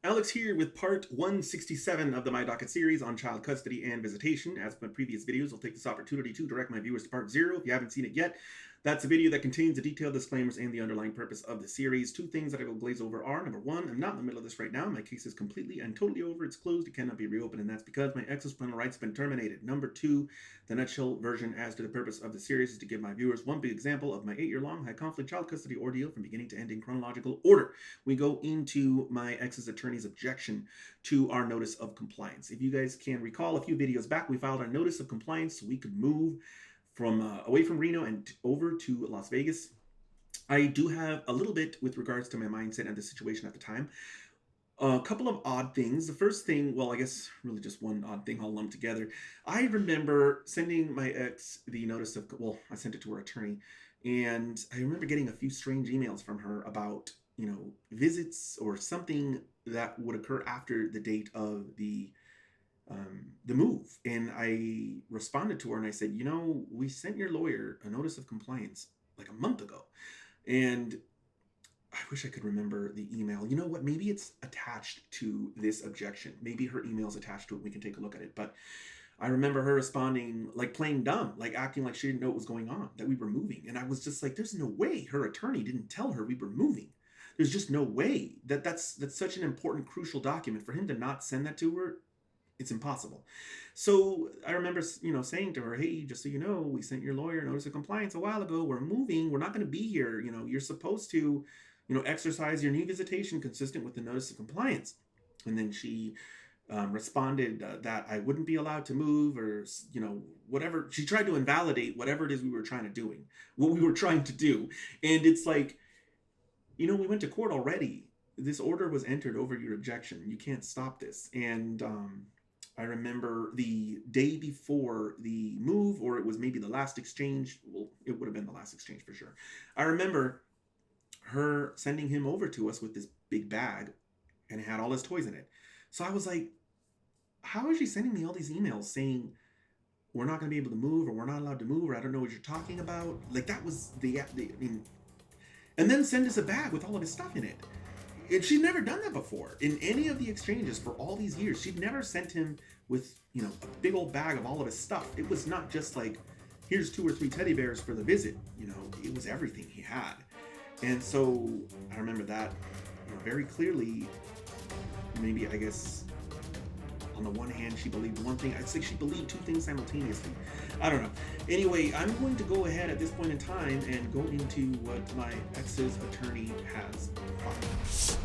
Alex here with part 167 of the My Docket series on child custody and visitation. As with my previous videos, I'll take this opportunity to direct my viewers to part 0 if you haven't seen it yet. That's a video that contains the detailed disclaimers and the underlying purpose of the series. Two things that I will glaze over are, number one, I'm not in the middle of this right now. My case is completely and totally over. It's closed. It cannot be reopened, and that's because my ex's parental rights have been terminated. Number two, the nutshell version as to the purpose of the series is to give my viewers one big example of my 8-year-long high-conflict child custody ordeal from beginning to end in chronological order. We go into my ex's attorney's objection to our notice of compliance. If you guys can recall, a few videos back, we filed our notice of compliance so we could move from away from Reno and over to Las Vegas. I do have a little bit with regards to my mindset and the situation at the time. A couple of odd things. The first thing, well, I guess really just one odd thing all lumped together. I remember sending my ex the notice of, well, I sent it to her attorney, and I remember getting a few strange emails from her about, visits or something that would occur after the date of the move. And I responded to her and I said, we sent your lawyer a notice of compliance like a month ago. And I wish I could remember the email. You know what? Maybe it's attached to this objection. Maybe her email's attached to it. We can take a look at it. But I remember her responding like playing dumb, like acting like she didn't know what was going on, that we were moving. And I was just like, there's no way her attorney didn't tell her we were moving. There's just no way that's such an important, crucial document for him to not send that to her. It's impossible. So I remember, saying to her, hey, just so you know, we sent your lawyer a notice of compliance a while ago. We're moving. We're not going to be here. You're supposed to, exercise your new visitation consistent with the notice of compliance. And then she responded that I wouldn't be allowed to move or, whatever. She tried to invalidate whatever it is we were trying to do. And it's like, we went to court already. This order was entered over your objection. You can't stop this. And I remember the day before the move, or it was maybe the last exchange. Well, it would have been the last exchange for sure. I remember her sending him over to us with this big bag, and it had all his toys in it. So I was like, how is she sending me all these emails saying we're not going to be able to move, or we're not allowed to move, or I don't know what you're talking about? Like, that was and then send us a bag with all of his stuff in it. And she'd never done that before in any of the exchanges for all these years. She'd never sent him with, a big old bag of all of his stuff. It was not just like, here's 2 or 3 teddy bears for the visit. It was everything he had. And so I remember that very clearly. Maybe, I guess, on the one hand, she believed one thing. I'd say she believed 2 things simultaneously. I don't know. Anyway, I'm going to go ahead at this point in time and go into what my ex's attorney has filed.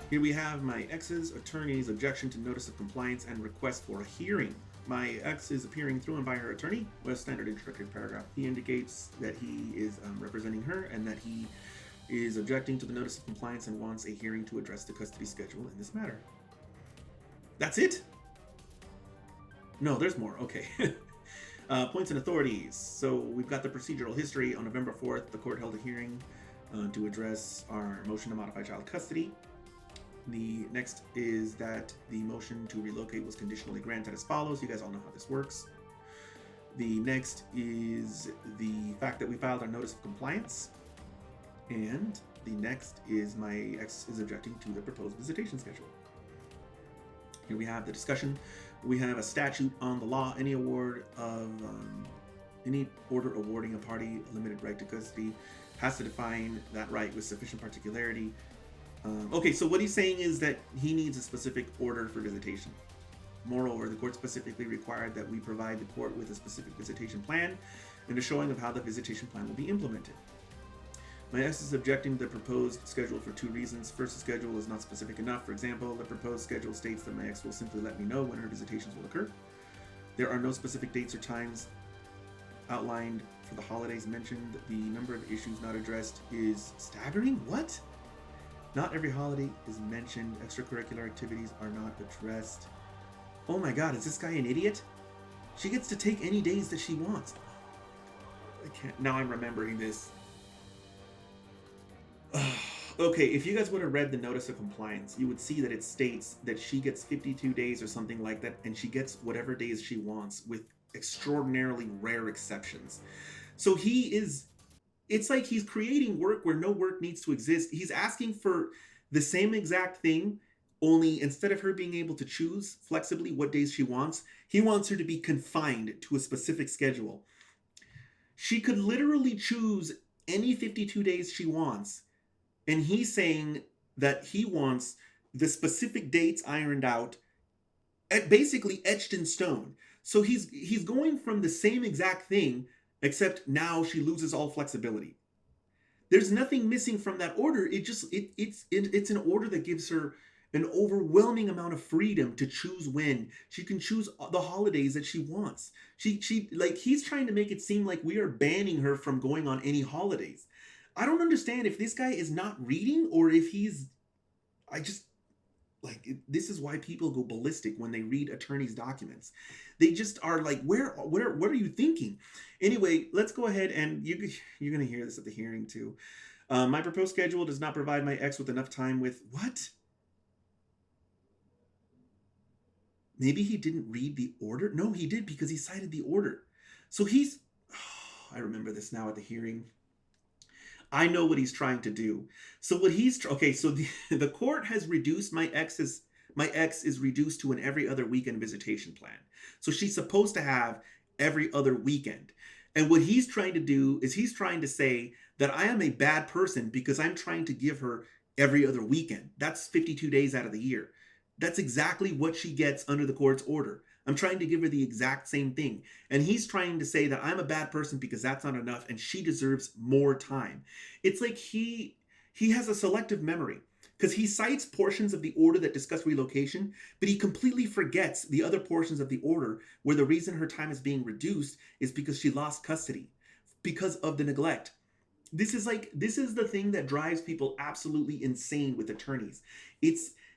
Here we have my ex's attorney's objection to notice of compliance and request for a hearing. My ex is appearing through and by her attorney with a standard introductory paragraph. He indicates that he is representing her and that he is objecting to the notice of compliance and wants a hearing to address the custody schedule in this matter. That's it? No, there's more. Okay. Points and authorities. So we've got the procedural history. On November 4th, the court held a hearing to address our motion to modify child custody. The next is that the motion to relocate was conditionally granted as follows. You guys all know how this works. The next is the fact that we filed our notice of compliance. And the next is my ex is objecting to the proposed visitation schedule. Here we have the discussion. We have a statute on the law. Any order awarding a party a limited right to custody has to define that right with sufficient particularity. Okay, so what he's saying is that he needs a specific order for visitation. Moreover, the court specifically required that we provide the court with a specific visitation plan and a showing of how the visitation plan will be implemented. My ex is objecting to the proposed schedule for 2 reasons. First, the schedule is not specific enough. For example, the proposed schedule states that my ex will simply let me know when her visitations will occur. There are no specific dates or times outlined for the holidays mentioned. The number of issues not addressed is staggering. What? Not every holiday is mentioned. Extracurricular activities are not addressed. Oh my god, is this guy an idiot? She gets to take any days that she wants. I can't. Now I'm remembering this. Okay, if you guys would have read the notice of compliance, you would see that it states that she gets 52 days or something like that, and she gets whatever days she wants with extraordinarily rare exceptions. So it's like he's creating work where no work needs to exist. He's asking for the same exact thing, only instead of her being able to choose flexibly what days she wants, he wants her to be confined to a specific schedule. She could literally choose any 52 days she wants. And he's saying that he wants the specific dates ironed out, basically etched in stone. So he's going from the same exact thing, except now she loses all flexibility. There's nothing missing from that order. It's an order that gives her an overwhelming amount of freedom to choose when. She can choose the holidays that she wants. She like, he's trying to make it seem like we are banning her from going on any holidays. I don't understand if this guy is not reading or if he's, this is why people go ballistic when they read attorneys' documents. They just are like, what are you thinking? Anyway, let's go ahead, and you're going to hear this at the hearing too. My proposed schedule does not provide my ex with enough time with, what? Maybe he didn't read the order? No, he did, because he cited the order. So I remember this now at the hearing. I know what he's trying to do. So the court has reduced my ex is reduced to an every other weekend visitation plan. So she's supposed to have every other weekend. And what he's trying to do is he's trying to say that I am a bad person because I'm trying to give her every other weekend. That's 52 days out of the year. That's exactly what she gets under the court's order. I'm trying to give her the exact same thing. And he's trying to say that I'm a bad person because that's not enough and she deserves more time. It's like he has a selective memory because he cites portions of the order that discuss relocation, but he completely forgets the other portions of the order where the reason her time is being reduced is because she lost custody because of the neglect. This is the thing that drives people absolutely insane with attorneys.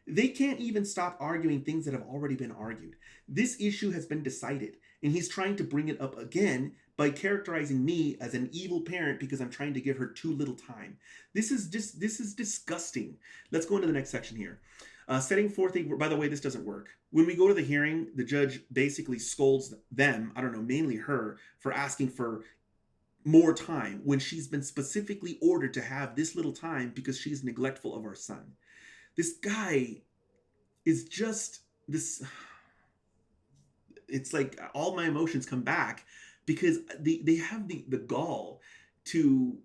They can't even stop arguing things that have already been argued. This issue has been decided, and he's trying to bring it up again by characterizing me as an evil parent because I'm trying to give her too little time. This is disgusting. Let's go into the next section here. Setting forth by the way, this doesn't work. When we go to the hearing, the judge basically scolds them, I don't know, mainly her, for asking for more time when she's been specifically ordered to have this little time because she's neglectful of our son. This guy is just this. It's like all my emotions come back because they have the gall to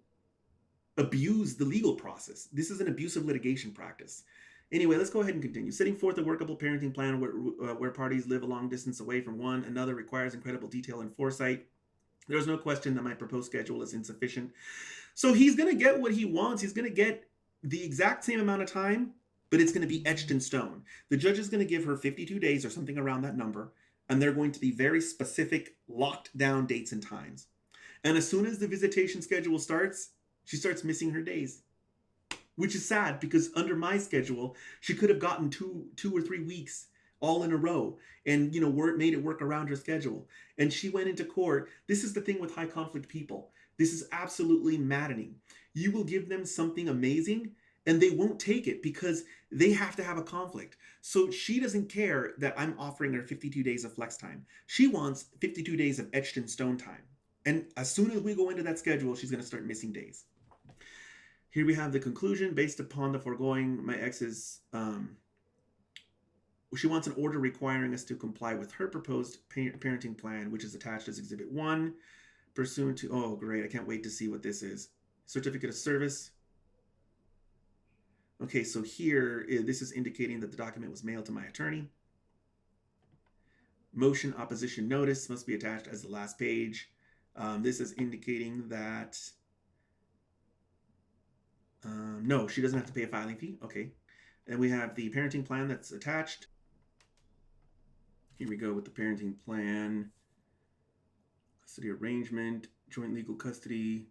abuse the legal process. This is an abusive litigation practice. Anyway, let's go ahead and continue. Setting forth a workable parenting plan where parties live a long distance away from one another requires incredible detail and foresight. There's no question that my proposed schedule is insufficient. So he's going to get what he wants. He's going to get the exact same amount of time, but it's going to be etched in stone. The judge is going to give her 52 days or something around that number, and they're going to be very specific, locked down dates and times. And as soon as the visitation schedule starts, she starts missing her days, which is sad because under my schedule, she could have gotten two or 3 weeks all in a row and, made it work around her schedule. And she went into court. This is the thing with high conflict people. This is absolutely maddening. You will give them something amazing and they won't take it because they have to have a conflict. So she doesn't care that I'm offering her 52 days of flex time. She wants 52 days of etched in stone time. And as soon as we go into that schedule, she's going to start missing days. Here we have the conclusion. Based upon the foregoing, my ex's, she wants an order requiring us to comply with her proposed parenting plan, which is attached as Exhibit 1, pursuant to, oh great, I can't wait to see what this is. Certificate of service. Okay, so here, this is indicating that the document was mailed to my attorney. Motion opposition notice must be attached as the last page. This is indicating that, no, she doesn't have to pay a filing fee. Okay. And we have the parenting plan that's attached. Here we go with the parenting plan. Custody arrangement, joint legal custody.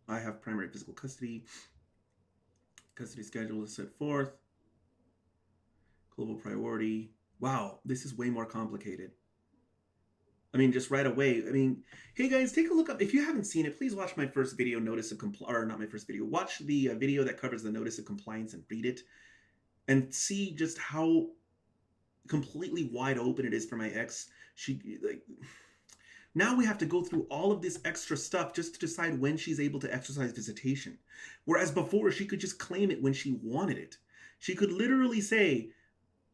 I have primary physical custody. Custody schedule is set forth. Global priority. Wow, this is way more complicated. I mean, just right away. I mean, hey guys, take a look up. If you haven't seen it, please watch my first video, notice of or not my first video. Watch the video that covers the notice of compliance and read it, and see just how completely wide open it is for my ex. Now we have to go through all of this extra stuff just to decide when she's able to exercise visitation. Whereas before, she could just claim it when she wanted it. She could literally say,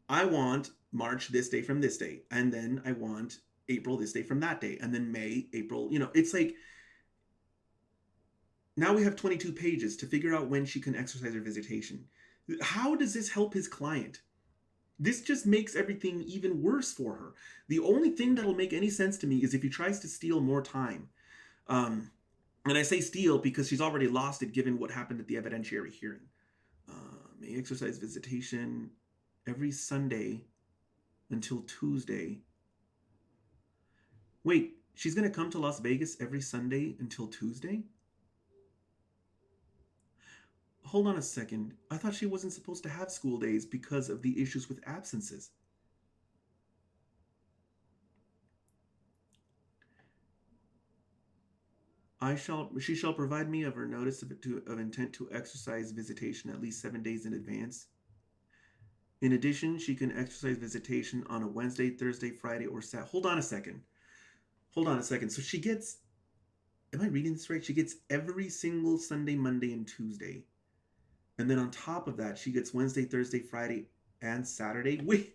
I want March this day from this day, and then I want April this day from that day, and then May, April, it's like, now we have 22 pages to figure out when she can exercise her visitation. How does this help his client? This just makes everything even worse for her. The only thing that'll make any sense to me is if he tries to steal more time. And I say steal because she's already lost it given what happened at the evidentiary hearing. May exercise visitation every Sunday until Tuesday. Wait, she's going to come to Las Vegas every Sunday until Tuesday? Hold on a second. I thought she wasn't supposed to have school days because of the issues with absences. She shall provide me of her notice of intent to exercise visitation at least 7 days in advance. In addition, she can exercise visitation on a Wednesday, Thursday, Friday, or Saturday. Hold on a second. So she gets, am I reading this right? She gets every single Sunday, Monday, and Tuesday. And then on top of that, she gets Wednesday, Thursday, Friday, and Saturday. Wait,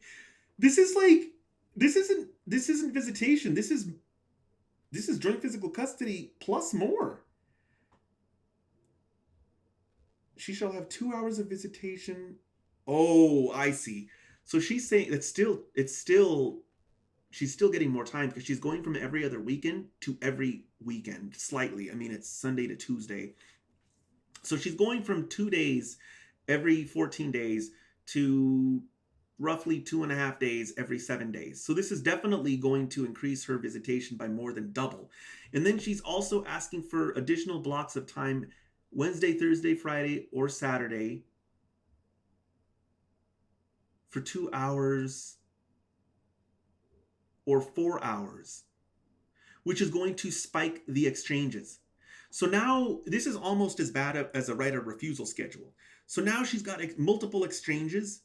this isn't visitation. This is joint physical custody plus more. She shall have 2 hours of visitation. Oh, I see. So she's saying she's still getting more time because she's going from every other weekend to every weekend slightly. I mean, it's Sunday to Tuesday. So she's going from 2 days every 14 days to roughly 2.5 days every 7 days. So this is definitely going to increase her visitation by more than double. And then she's also asking for additional blocks of time Wednesday, Thursday, Friday, or Saturday for 2 hours or 4 hours, which is going to spike the exchanges. So now this is almost as bad as a right of refusal schedule. So now she's got multiple exchanges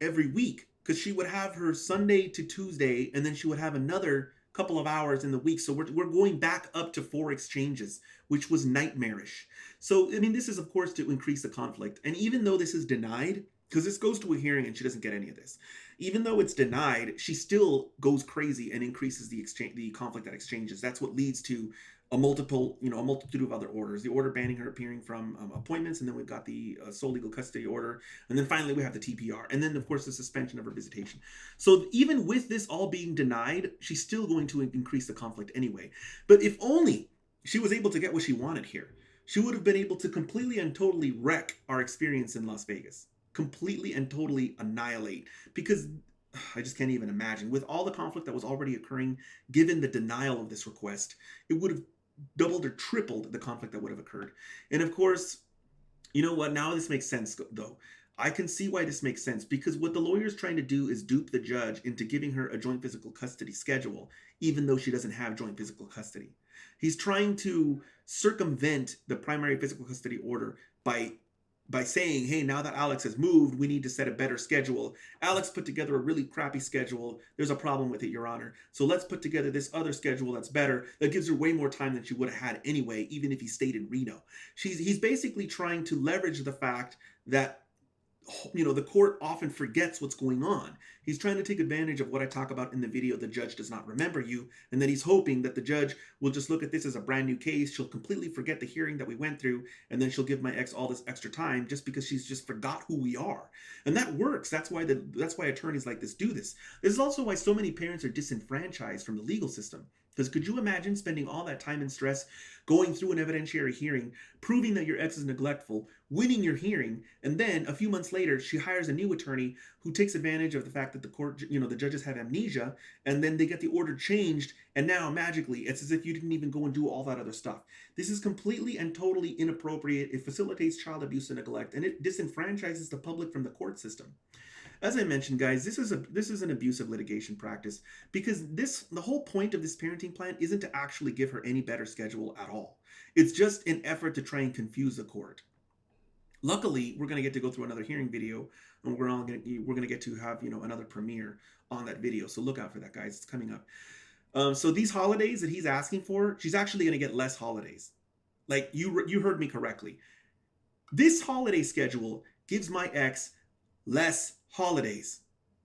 every week because she would have her Sunday to Tuesday, and then she would have another couple of hours in the week. So we're going back up to 4 exchanges, which was nightmarish. So, I mean, this is, of course, to increase the conflict. And even though this is denied, because this goes to a hearing and she doesn't get any of this, even though it's denied, she still goes crazy and increases the conflict at exchanges. That's what leads to a multitude of other orders. The order banning her appearing from appointments, and then we've got the sole legal custody order, and then finally we have the TPR, and then of course the suspension of her visitation. So even with this all being denied, she's still going to increase the conflict anyway. But if only she was able to get what she wanted here, she would have been able to completely and totally wreck our experience in Las Vegas. Completely and totally annihilate, because I just can't even imagine, with all the conflict that was already occurring, given the denial of this request, it would have doubled or tripled the conflict that would have occurred. And of course, you know what? Now this makes sense, though. I can see why this makes sense, because what the lawyer's trying to do is dupe the judge into giving her a joint physical custody schedule, even though she doesn't have joint physical custody. He's trying to circumvent the primary physical custody order by saying, hey, now that Alex has moved, we need to set a better schedule. Alex put together a really crappy schedule. There's a problem with it, Your Honor. So let's put together this other schedule that's better, that gives her way more time than she would have had anyway, even if he stayed in Reno. He's basically trying to leverage the fact that, the court often forgets what's going on. He's trying to take advantage of what I talk about in the video, The Judge Does Not Remember You, and then he's hoping that the judge will just look at this as a brand new case. She'll completely forget the hearing that we went through, and then she'll give my ex all this extra time just because she's just forgot who we are. And that works. That's why attorneys like this do this. This is also why so many parents are disenfranchised from the legal system, Because could you imagine spending all that time and stress going through an evidentiary hearing, proving that your ex is neglectful, winning your hearing, and then a few months later, she hires a new attorney who takes advantage of the fact that the court, the judges have amnesia, and then they get the order changed, and now magically, it's as if you didn't even go and do all that other stuff. This is completely and totally inappropriate. It facilitates child abuse and neglect, and it disenfranchises the public from the court system. As I mentioned, guys, this is an abusive litigation practice, because the whole point of this parenting plan isn't to actually give her any better schedule at all. It's just an effort to try and confuse the court. Luckily, we're going to get to go through another hearing video, and we're going to get to have another premiere on that video. So look out for that, guys. It's coming up. So these holidays that he's asking for, she's actually going to get less holidays. Like you heard me correctly. This holiday schedule gives my ex less holidays.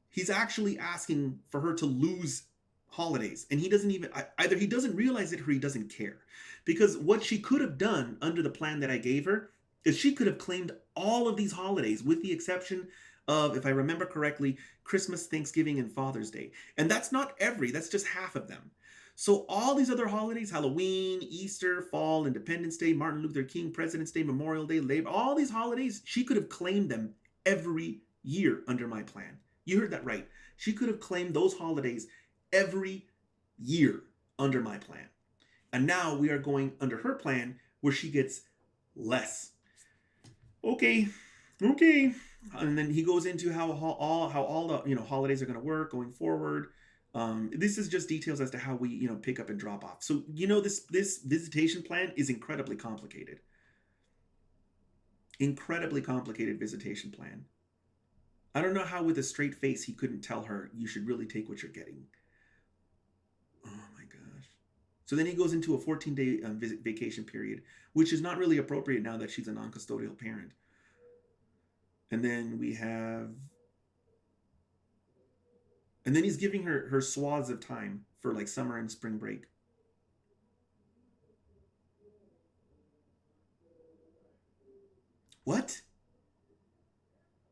He's actually asking for her to lose holidays, and he doesn't even, either he doesn't realize it or he doesn't care. Because what she could have done under the plan that I gave her is she could have claimed all of these holidays, with the exception of, if I remember correctly, Christmas, Thanksgiving, and Father's Day. And that's that's just half of them. So all these other holidays, Halloween, Easter, Fall, Independence Day, Martin Luther King, President's Day, Memorial Day, Labor, all these holidays, she could have claimed them every year under my plan. You heard that right. She could have claimed those holidays every year under my plan. And now we are going under her plan, where she gets less. Okay. And then he goes into how all the holidays are going to work going forward. This is just details as to how we pick up and drop off. So this visitation plan is incredibly complicated. Incredibly complicated visitation plan. I don't know how with a straight face he couldn't tell her, you should really take what you're getting. Oh my gosh. So then he goes into a 14-day vacation period, which is not really appropriate now that she's a non-custodial parent. And then he's giving her swaths of time for like summer and spring break. What?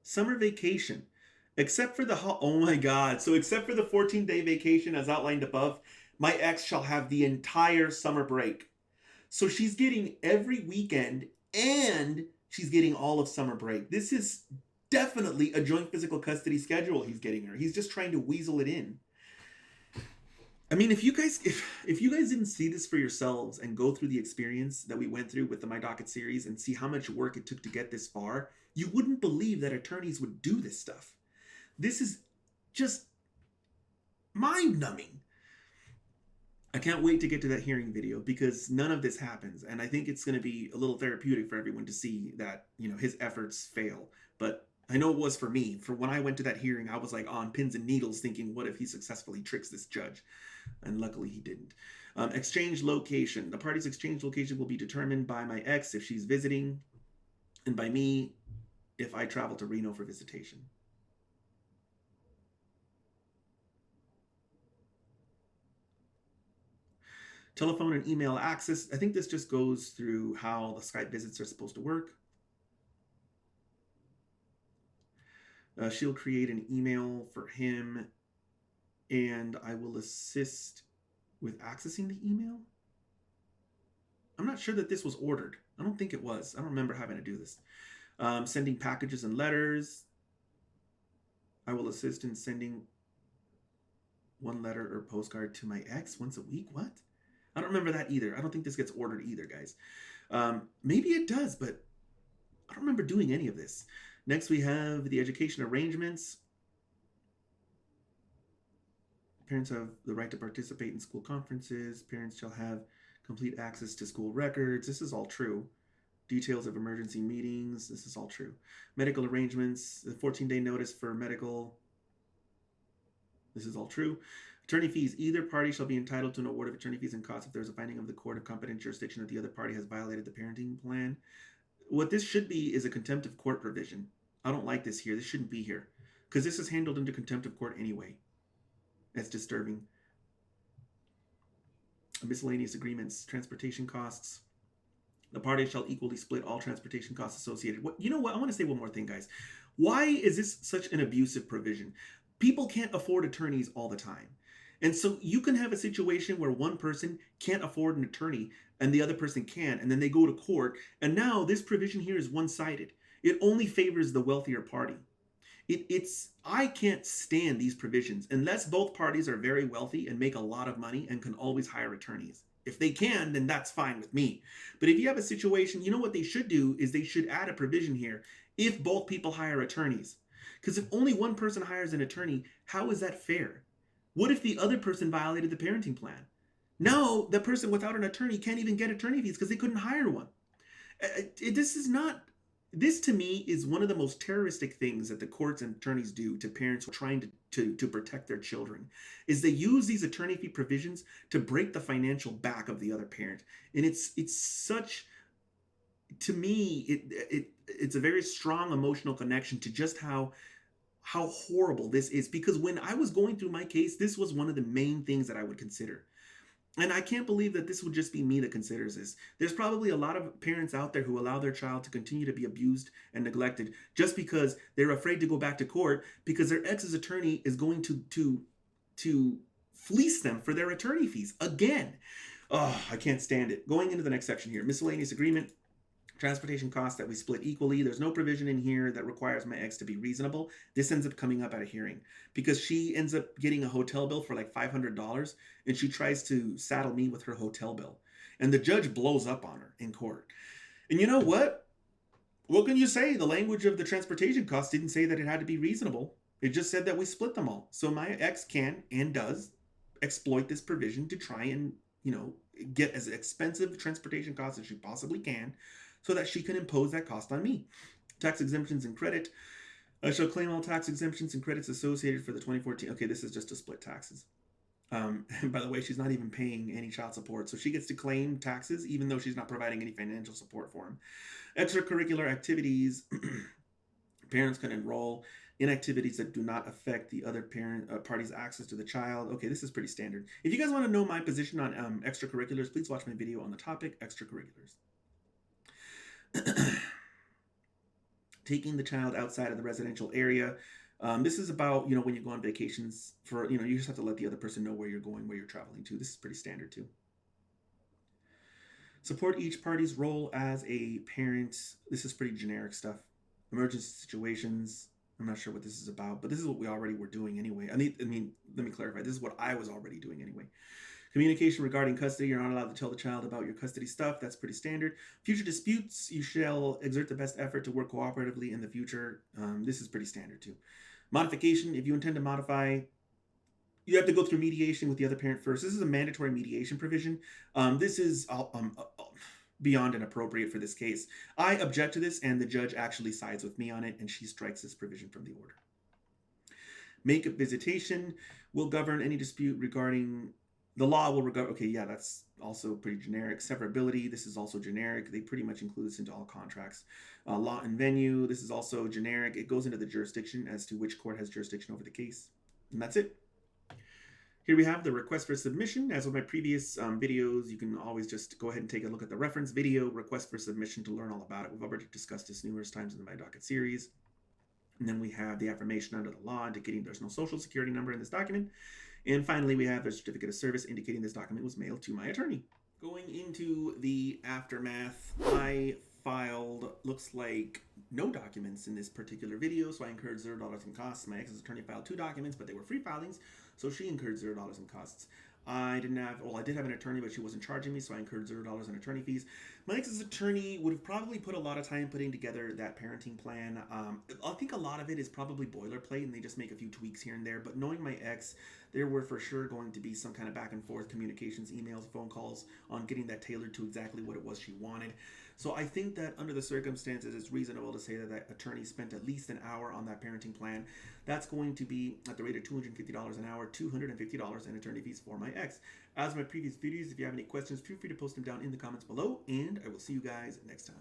Summer vacation. Except for oh my God. So except for the 14-day vacation as outlined above, my ex shall have the entire summer break. So she's getting every weekend and she's getting all of summer break. This is definitely a joint physical custody schedule he's getting her. He's just trying to weasel it in. I mean, if you guys didn't see this for yourselves and go through the experience that we went through with the My Docket series and see how much work it took to get this far, you wouldn't believe that attorneys would do this stuff. This is just mind-numbing. I can't wait to get to that hearing video, because none of this happens. And I think it's going to be a little therapeutic for everyone to see that, his efforts fail. But I know it was for me. For when I went to that hearing, I was like on pins and needles thinking, what if he successfully tricks this judge? And luckily he didn't. Exchange location. The party's exchange location will be determined by my ex if she's visiting, and by me if I travel to Reno for visitation. Telephone and email access. I think this just goes through how the Skype visits are supposed to work. She'll create an email for him, and I will assist with accessing the email. I'm not sure that this was ordered. I don't think it was. I don't remember having to do this. Sending packages and letters. I will assist in sending one letter or postcard to my ex once a week. What? I don't remember that either. I don't think this gets ordered either, guys. Maybe it does, but I don't remember doing any of this. Next, we have the education arrangements. Parents have the right to participate in school conferences. Parents shall have complete access to school records. This is all true. Details of emergency meetings. This is all true. Medical arrangements. The 14-day notice for medical. This is all true. Attorney fees. Either party shall be entitled to an award of attorney fees and costs if there is a finding of the court of competent jurisdiction that the other party has violated the parenting plan. What this should be is a contempt of court provision. I don't like this here. This shouldn't be here, because this is handled into contempt of court anyway. That's disturbing. Miscellaneous agreements. Transportation costs. The parties shall equally split all transportation costs associated. You know what? I want to say one more thing, guys. Why is this such an abusive provision? People can't afford attorneys all the time. And so you can have a situation where one person can't afford an attorney and the other person can, and then they go to court. And now this provision here is one-sided. It only favors the wealthier party. I can't stand these provisions unless both parties are very wealthy and make a lot of money and can always hire attorneys. If they can, then that's fine with me. But if you have a situation, you know what they should do is they should add a provision here if both people hire attorneys. Because if only one person hires an attorney, how is that fair? What if the other person violated the parenting plan? Now the person without an attorney can't even get attorney fees because they couldn't hire one. This is not. This to me is one of the most terroristic things that the courts and attorneys do to parents who are trying to protect their children, is they use these attorney fee provisions to break the financial back of the other parent. And it's such, to me, it's a very strong emotional connection to just how horrible this is. Because when I was going through my case, this was one of the main things that I would consider. And I can't believe that this would just be me that considers this. There's probably a lot of parents out there who allow their child to continue to be abused and neglected just because they're afraid to go back to court because their ex's attorney is going to fleece them for their attorney fees again. Oh, I can't stand it. Going into the next section here, miscellaneous agreement. Transportation costs that we split equally. There's no provision in here that requires my ex to be reasonable. This ends up coming up at a hearing because she ends up getting a hotel bill for like $500 and she tries to saddle me with her hotel bill. And the judge blows up on her in court. And you know what? What can you say? The language of the transportation costs didn't say that it had to be reasonable. It just said that we split them all. So my ex can and does exploit this provision to try and, get as expensive transportation costs as she possibly can, so that she can impose that cost on me. Tax exemptions and credit. I shall claim all tax exemptions and credits associated for the 2014. Okay, this is just to split taxes. And by the way, she's not even paying any child support, so she gets to claim taxes even though she's not providing any financial support for him. Extracurricular activities. Parents can enroll in activities that do not affect the other party's access to the child. Okay, this is pretty standard. If you guys want to know my position on extracurriculars, please watch my video on the topic, extracurriculars. Taking the child outside of the residential area. This is about, when you go on vacations for, you just have to let the other person know where you're going, where you're traveling to. This is pretty standard too. Support each party's role as a parent. This is pretty generic stuff. Emergency situations. I'm not sure what this is about, but this is what we already were doing anyway. I mean, let me clarify. This is what I was already doing anyway. Communication regarding custody. You're not allowed to tell the child about your custody stuff. That's pretty standard. Future disputes. You shall exert the best effort to work cooperatively in the future. This is pretty standard too. Modification. If you intend to modify, you have to go through mediation with the other parent first. This is a mandatory mediation provision. This is beyond inappropriate for this case. I object to this, and the judge actually sides with me on it, and she strikes this provision from the order. Make a visitation will govern any dispute regarding. The law will regard. Okay, yeah, that's also pretty generic. Severability. This is also generic. They pretty much include this into all contracts. Law and venue. This is also generic. It goes into the jurisdiction as to which court has jurisdiction over the case, and that's it. Here we have the request for submission. As with my previous videos, you can always just go ahead and take a look at the reference video, request for submission, to learn all about it. We've already discussed this numerous times in the My Docket series. And then we have the affirmation under the law indicating there's no social security number in this document. And finally, we have the certificate of service indicating this document was mailed to my attorney. Going into the aftermath, I filed, looks like, no documents in this particular video, so I incurred $0 in costs. My ex's attorney filed 2 documents, but they were free filings, so she incurred $0 in costs. I did have an attorney, but she wasn't charging me, so I incurred $0 in attorney fees. My ex's attorney would have probably put a lot of time putting together that parenting plan. I think a lot of it is probably boilerplate, and they just make a few tweaks here and there. But knowing my ex, there were for sure going to be some kind of back and forth communications, emails, phone calls on getting that tailored to exactly what it was she wanted. So I think that under the circumstances, it's reasonable to say that that attorney spent at least an hour on that parenting plan. That's going to be at the rate of $250 an hour, $250 in attorney fees for my ex. As my previous videos, if you have any questions, feel free to post them down in the comments below, and I will see you guys next time.